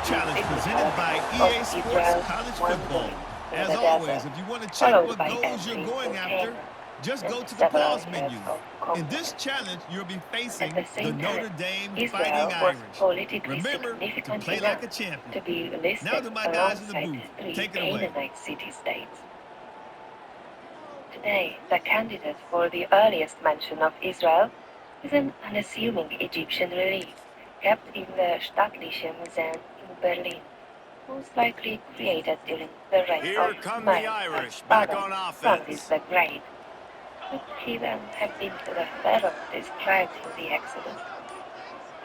challenge presented by of EA Sports Israel's College 1 Football. million in As the always, desert, if you want to check followed what by goals you're entries going in after, Canaan just and go to the several pause years menu. of In this conquest. challenge, you'll be At facing the the same Notre time, Dame Fighting Israel was Irish. politically Remember to significant play like enough a champion. to be Now listed to my guys in the alongside booth. 3 Take it away. Canaanite city-states. Today, the candidate for the earliest mention of Israel is an unassuming Egyptian relief kept in the Staatliche Museum in Berlin, most likely created during the reign Here of come the Ismail's Irish, back father, on Ramses offense. the Great. Could he then have been the pharaoh described in the Exodus?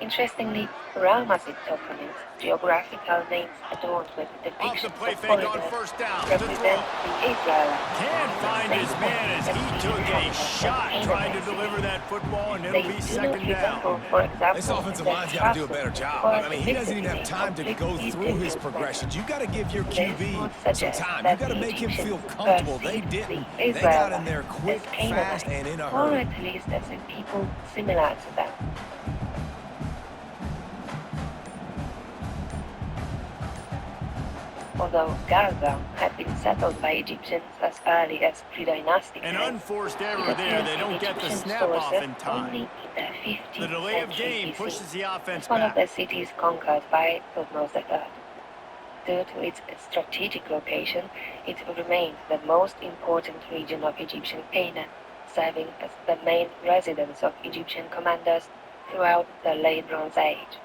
Interestingly, Ramessid toponyms, geographical names adorned with Off the depictions play of fake on corridors, first down to represent throw. the Israelites. Can't find his man as he took a shot trying to deliver that football, and it'll They be do not second down. resemble, for example, This offensive the line's got to do a Sharps better job. or I mean, he doesn't even have depicted in time to go completely through his dangerous progressions. You got to give your This QB would some suggest time. You that got to the make him feel Egyptians comfortable. They perceived didn't. the They got in Israelites there quick, as fast, Canaanites, and in a or hurry. at least as a people similar to them. Although Gaza had been settled by Egyptians as early as pre-dynastic An times, unforced it error there. appears They in don't get the Egyptian snap off sources in only time. in the 15th The delay of century game BC, pushes the offense as one of the back. cities conquered by Thutmose III. Due to its strategic location, it remained the most important region of Egyptian Canaan, serving as the main residence of Egyptian commanders throughout the Late Bronze Age.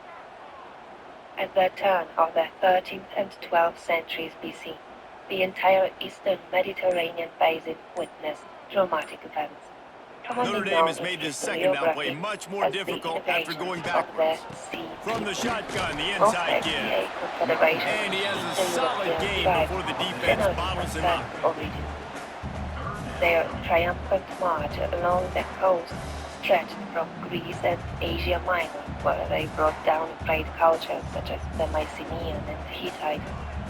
At the turn of the 13th and 12th centuries BC, the entire eastern Mediterranean basin witnessed dramatic events. Notre Dame has made this second down play much more difficult after going backwards. From the shotgun, the inside give. And he has a solid gain before the defense bottles him up. Their triumphant march along the coast stretched from Greece and Asia Minor, where they brought down great cultures such as the Mycenaean and Hittite,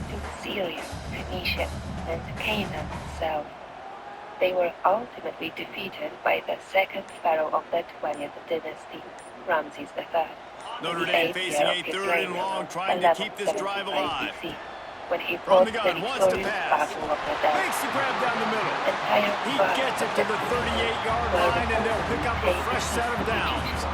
to Syria, Phoenicia, and Canaan itself. They were ultimately defeated by the second pharaoh of the 20th dynasty, Ramses III. Notre Dame facing a third and long, trying to keep this drive alive. When he From fought the gun, wants to pass. Battle of the Desert. Makes the grab down the middle. He gets it to the 38-yard line, and they'll pick up a fresh set of downs.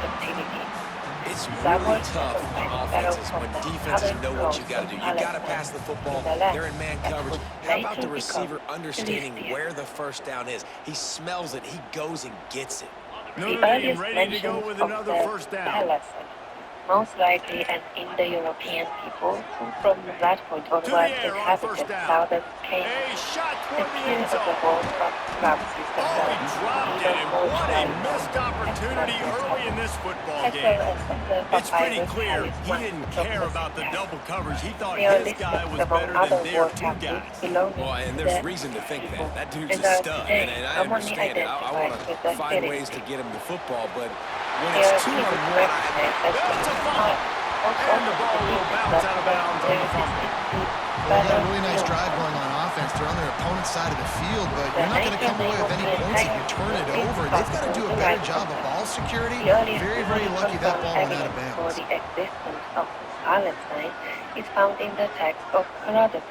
It's really tough on offenses when defenses know what you got to do. You got to pass the football. They're in man coverage. How about the receiver understanding where the first down is? He smells it. He goes and gets it. Notre Dame ready to go with another first down. Most likely an Indo-European people who from that point onward inhabited southern Canaan. A shot toward the Appear end of the zone. wall from Ramses He dropped it, and what a missed opportunity early in this football game. It's pretty clear he didn't care about the double coverage. He thought his guy was better than their two guys. Well, and there's reason to think that. That dude's a stud, and I understand it. I want to find ways to get him the football, but when it's 2-on-1, that's a fumble. And the ball will bounce out of bounds on the fumble. Well, they got a really nice drive going on offense. They're on their opponent's side of the field, but you're not going to come away with any points if you turn it over. They've got to do a better job of ball security. Very, very lucky that ball went out of bounds. For the existence of Palestine is found in the text of Herodotus,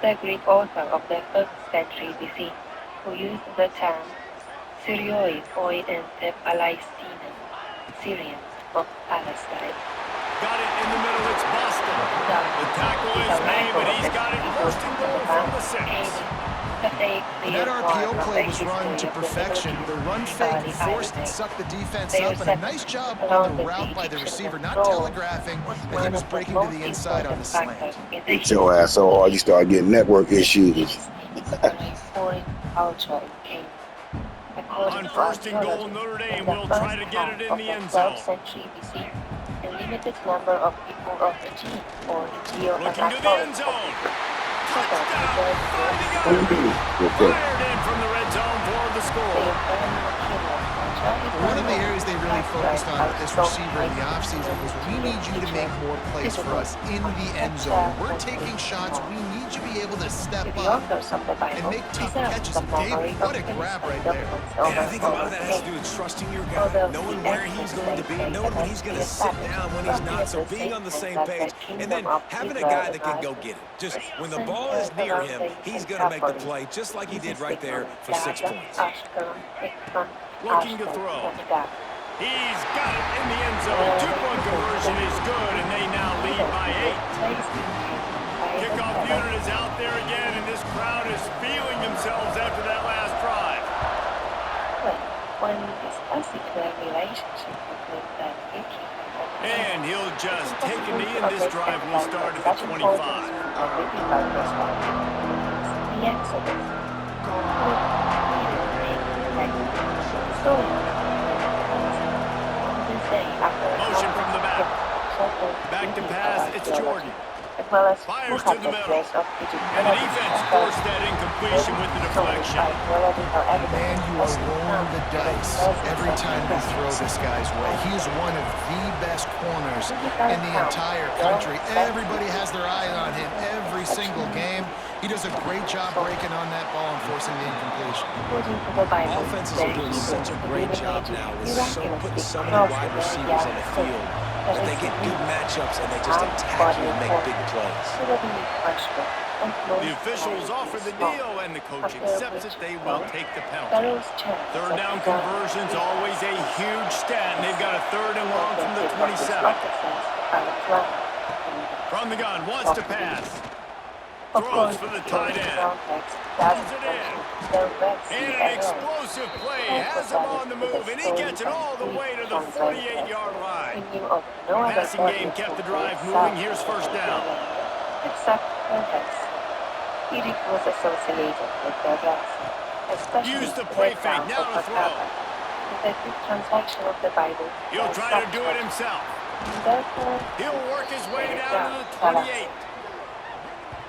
the Greek author of the 1st century BC, who used the term Syrioi oi ente Palestina, Syrians of Palestine. Got it in the middle, it's Boston. The tackle is made, but he's got it first and goal from the 6. That RPO play was run to perfection. The run fake forced and sucked the defense up, and a nice job on the route by the receiver, not telegraphing that he was breaking to the inside on the slant. Get your ass or you start getting network issues. On first and goal, Notre Dame will try to get it in the end zone. A limited number of people of the G or Looking to the end zone. Touchdown! 30 yards. Fired in from the red zone for the score. One of the areas they really focused on with this receiver in the offseason was we need you to make more plays for us in the end zone. We're taking shots. We need you to be able to step up and make tough catches. And David, what a grab right there. And I think a lot of that has to do with trusting your guy, knowing where he's going to be, knowing when he's going to sit down, when he's not, so being on the same page, and then having a guy that can go get it. Just when the ball is near him, he's going to make the play, just like he did right there for 6 points. Looking to throw. He's got it in the end zone. 2-point conversion is good, and they now lead by 8. Kickoff unit is out there again, and this crowd is feeling themselves after that last drive. When discussing the relationship between the kicking and he'll just take a knee, and this drive will start at the 25. Motion from the back. Back to pass, it's Jordan. Fires to the middle. And the defense forced that incompletion with the deflection. Man, you are rolling the dice every time you throw this guy's way. He is one of the best corners in the entire country. Everybody has their eye on him every single game. He does a great job breaking on that ball and forcing the incompletion. Offenses are doing such a great job now with putting so many wide receivers on the field that they get good matchups and they just attack you and make big plays. The officials offer the deal, and the coach accepts it. They will take the penalty. Third down conversion's always a huge stat, and they've got a 3rd and long from the 27. From the gun, wants to pass. Throws for the tight end. Pulls it in. And an explosive play has him on the move, and he gets it all the way to the 48-yard line. The passing game kept the drive moving. Here's first down. Was associated with the rest. Use the play fake, now to throw. The translation of the Bible. He'll try to do it himself. He'll work his way down to the 28.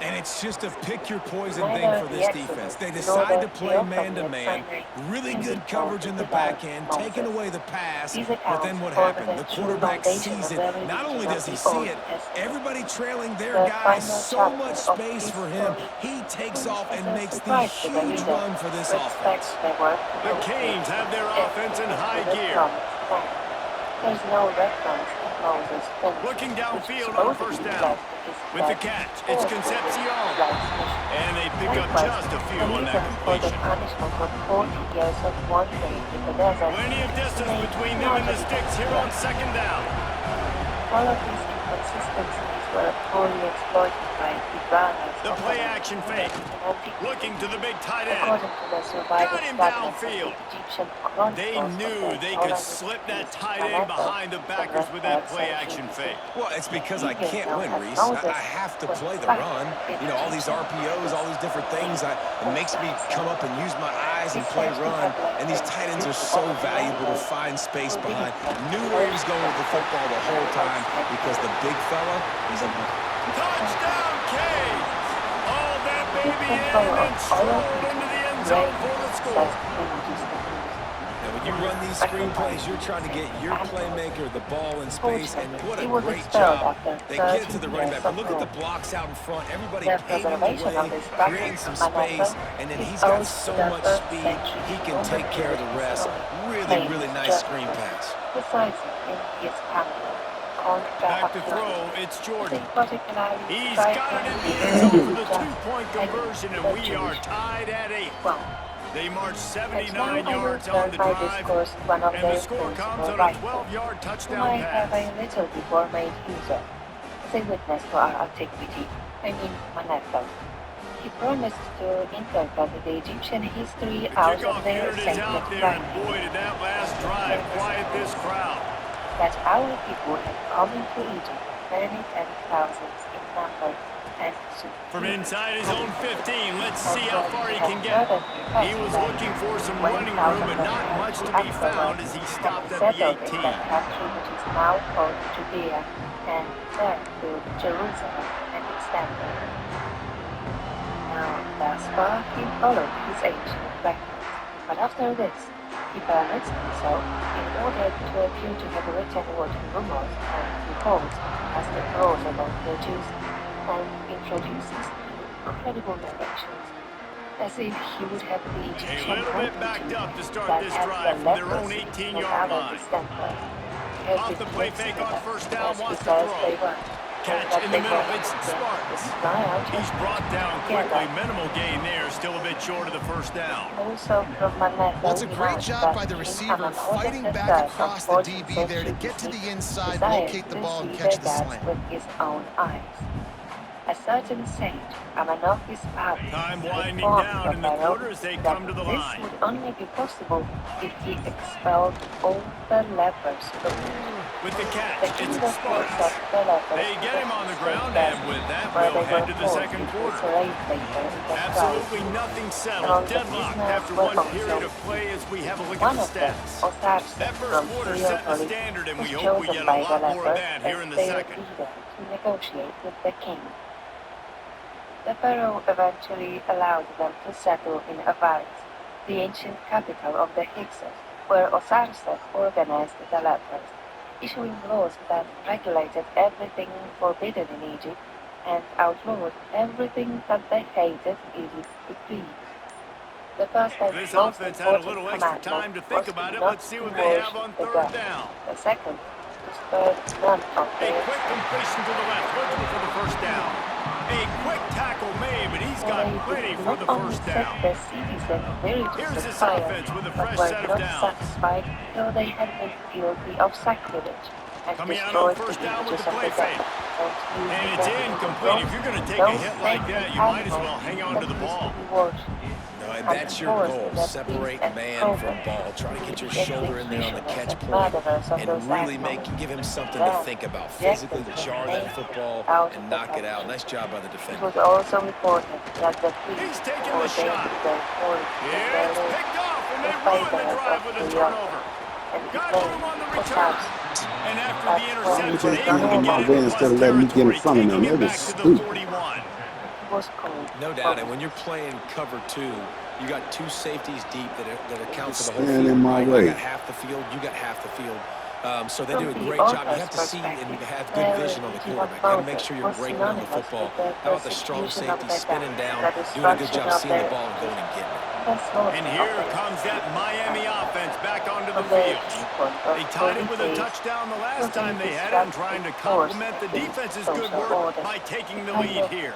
And it's just a pick-your-poison thing for this defense. They decide to play man-to-man, really good coverage in the back end, taking away the pass, but then what happened? The quarterback sees it. Not only does he see it, everybody trailing their guy, so much space for him. He takes off and makes the huge run for this offense. The Canes have their offense in high gear. There's no reference to Moses. Looking downfield on first down. With the catch, it's Concepcion. And they pick up just a few on that completion. Plenty of distance between them and the sticks here on second down. All of these inconsistencies were fully exploited by Ibrahim. The play action fake. Looking to the big tight end. Got him downfield. They knew they could slip that tight end behind the backers with that play action fake. Well, it's because I can't win, Reese. I have to play the run. You know, all these RPOs, all these different things. It makes me come up and use my eyes and play run. And these tight ends are so valuable to find space behind. Knew where he was going with the football the whole time because the big fella, he's a... Touchdown, Canes! All that baby in and strolled into the end zone for the score. Now, when you run these screenplays, you're trying to get your playmaker the ball in space, and what a great job. They get it to the running back, but look at the blocks out in front. Everybody paving the way, creating some space, and then he's got so much speed, he can take care of the rest. Really, really nice screen pass. Back to throw, it's Jordan. He's got it in the end zone for the 2-point conversion, and we are tied at 8. They march 79 yards on the drive, and the score comes on a 12-yard touchdown pass. I have a little before made user as a witness to our antiquity, Manetho. He promised to interpret the Egyptian history out of their sacred out there, and boy, did that last drive quiet this crowd. That our people had come into Egypt, many 10,000s in number, and from inside his own 15, let's see how far he can get. He was looking for some running room, but not much to be found as he stopped at the 18. Country which is now called Judea, and there to Jerusalem and extended. Now, thus far he followed his ancient records, but after this, He permits himself, in order to appear to have written what rumors and reports, as the prose about the Jews, and introduces incredible narrations, as if he would have the Egyptian A little bit backed country up to start that this has drive the from their own leprosy 18-yard and other line. distempers. Off the play fake on first down, as he wants to says throw. they were. Catch in the middle, it's Sparks. He's brought down quickly, minimal gain there, still a bit short of the first down. Also from Magneto, Well, it's a great job by the receiver fighting back across the DB there to get to the inside, locate the ball, and catch the slant. With his own eyes. A certain sage, Amanophis Paris, Time winding down in the quarter as they come to the line. This would only be possible if he expelled all the lepers from with the catch, it's the Sparks. They get him on the ground, and with that, we'll head to the second quarter. Absolutely nothing settled. Deadlock after one period of play as we have a look at the stats. That first quarter set the standard, and we hope we get a lot more of that here in the second. To negotiate with the king. The pharaoh eventually allowed them to settle in Avaris, the ancient capital of the Hyksos, where Osiris organized the lepers, issuing laws that regulated everything forbidden in Egypt and outlawed everything that they hated Egypt decreed. The first and this most offense had a important little extra commandment time to think was about it. not Let's see to what they have worship on the third god. down. The second, to spare none of A their quick completion to the left, looking for the first down. A quick tackle made, but he's got plenty for the first down. Here's this offense with a fresh set of downs. Satisfied, though they had been guilty of sacrilege and coming out on first down with the play fake. And it's incomplete. If you're going to take a hit like that, you might as well hang on to the ball. No, and that's your goal. Separate man from ball. Try to get your shoulder in there on the catch point and really give him something to think about. Physically jar that football and knock it out. Nice job by the defender. It was also reported that the he's taking the shot. Yeah, it's picked off, and they ruined the drive with a turnover. Got room on the return. And after the interception, able to get into plus territory, taking it back to the 41. No doubt, and when you're playing cover two, you got two safeties deep that account for the whole field. Right? I got half the field, you got half the field. So they do a great job. You have to see and have good vision on the quarterback. You got to make sure you're breaking on the football. How about the strong safety spinning down, doing a good job seeing the ball and going and getting it. And here comes that Miami offense back onto the field. They tied it with a touchdown the last time they had it, and trying to complement the defense's good work by taking the lead here.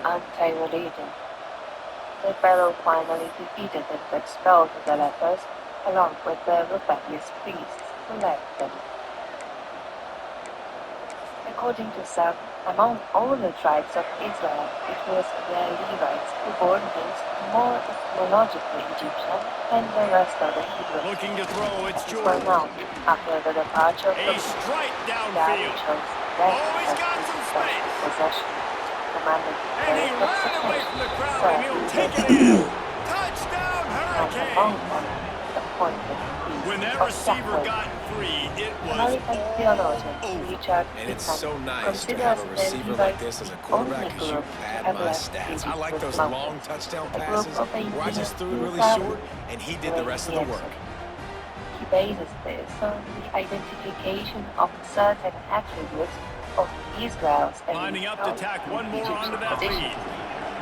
The pharaoh finally defeated and expelled the lepers, along with the rebellious priests who led them. According to some, among all the tribes of Israel, it was the Levites who bore names more etymologically Egyptian than the rest of the Hebrews. Looking to throw, it's Well, Jordan. now, after the departure A from strike God downfield. chose them he's as got his some special space. possession, commanding And he great ran away from the crowd, so and he'll take it in. Touchdown, and among Hurricane. them, the pointed When that of receiver Samuel. got free, it was American all theologian over. Richard And it's Buchanan so nice to considers have a the receiver like Levites this as a the quarterback only because you group pad to have my left stats. I like Egypt's those mountains. long touchdown A group passes of where I just threw it really engineers short and he did the rest of the work. He bases this on the identification of certain attributes of Israel's Lining up to tack one more onto that lead.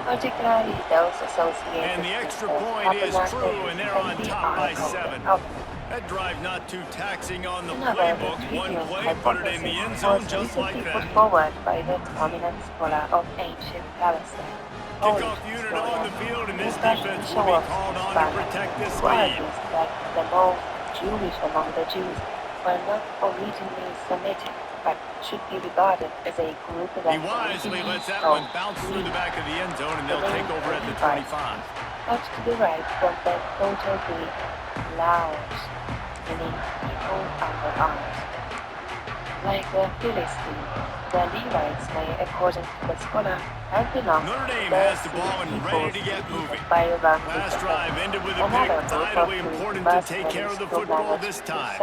particularly those associated And the with extra the point is tabernacle true, and they're on and the top by Ark of the 7. Covenant. That drive not too taxing on the Another playbook. One trivial play, put it in the end zone was just like recently put that. forward by the prominent scholar of ancient Palestine. Kickoff unit on the field, and this defense will be called on to protect this lead. That the most Jewish among the Jews were not originally Semitic, but should be regarded as a group that He wisely lets that one bounce through the back of the end zone, and they'll take over at the 25. Out to the right from the Proto-Greek Laos, meaning people under arms. Like the Philistine, the Levites may, according to the scholar, have belonged Notre Dame to has the ball and ready to get moving. Last drive ended with a pick. Vitally important to take care of the football this time.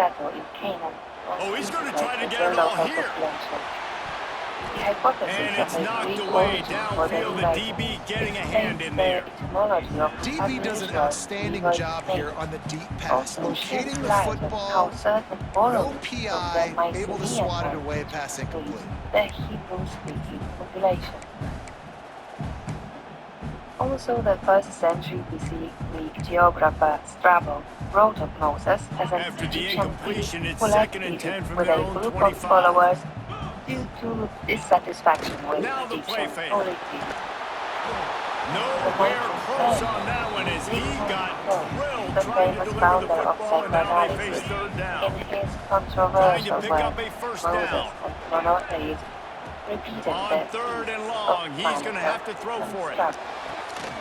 Oh, he's going to try to get it all here. The hypothesis And of it's a knocked Greek away origin for the downfield. The invasion DB getting a hand explains in the there. etymology of DB does an unusual outstanding devoid job names. here on the deep pass, Also sheds locating the light on how football, certain no borrowings from the PI, able to Mycenaean swat it away, language pass incomplete. increased the Hebrew-speaking population. Also, the 1st century BC Greek geographer Strabo wrote of Moses as an After the Egyptian incompletion, king it's who left 2nd and 10 Egypt from with their a own group of 25. followers due to dissatisfaction with Now the play Egyptian fake. polity. Nowhere close on that one as he got drilled The trying to famous deliver the founder of football, and now they face psychoanalysis, 3rd in down. his Trying to controversial pick work, up a first Moses down. and Monotheism, repeated On the 3rd and thesis long, of he's going to have to manifest throw for it. construct,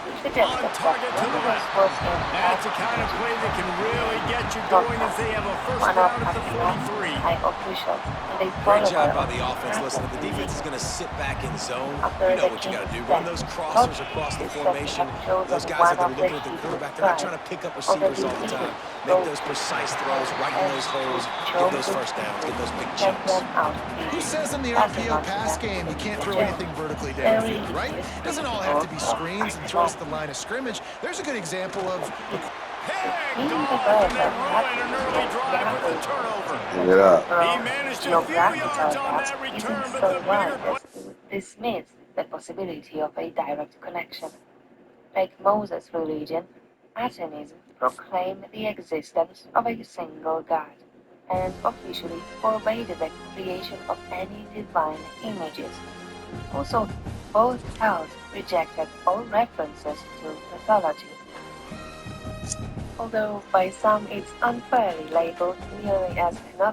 which suggested On that target to the Moses left. was in That's fact the kind of play that can really get you John going as they have a first one of down at the Africa's 43. high officials and a Great follower job by of the offense. Listen, if the defense is going to sit back in zone, after you know the what you got to do. king's Run death. those God crossers across the is said to formation. have chosen Those guys one that are of looking the at the Hebrew quarterback, they're not trying tribes to pick up over receivers the all the time. Egypt Make road those precise throws and right in those holes. Get those chosen first downs. Get those big sent chunks. them out of Who Egypt, says in the passing RPO on to pass them game you in can't the throw journey. anything vertically Very downfield, right? is It doesn't all have to be critical screens and of throws at the Mike. line of scrimmage. There's a good example of Picked In the off, and birth they of ruin an early Patrick drive with the Yahweh, turnover. Pick it up. He from managed a few geographical yards on data that return, isn't but so the bigger wide play. as to dismiss the possibility of a direct connection. Like Moses' religion, Athenism proclaimed the existence of a single God and officially forbade the creation of any divine images. Also, both cults rejected all references to mythology, although by some it's unfairly labeled merely as another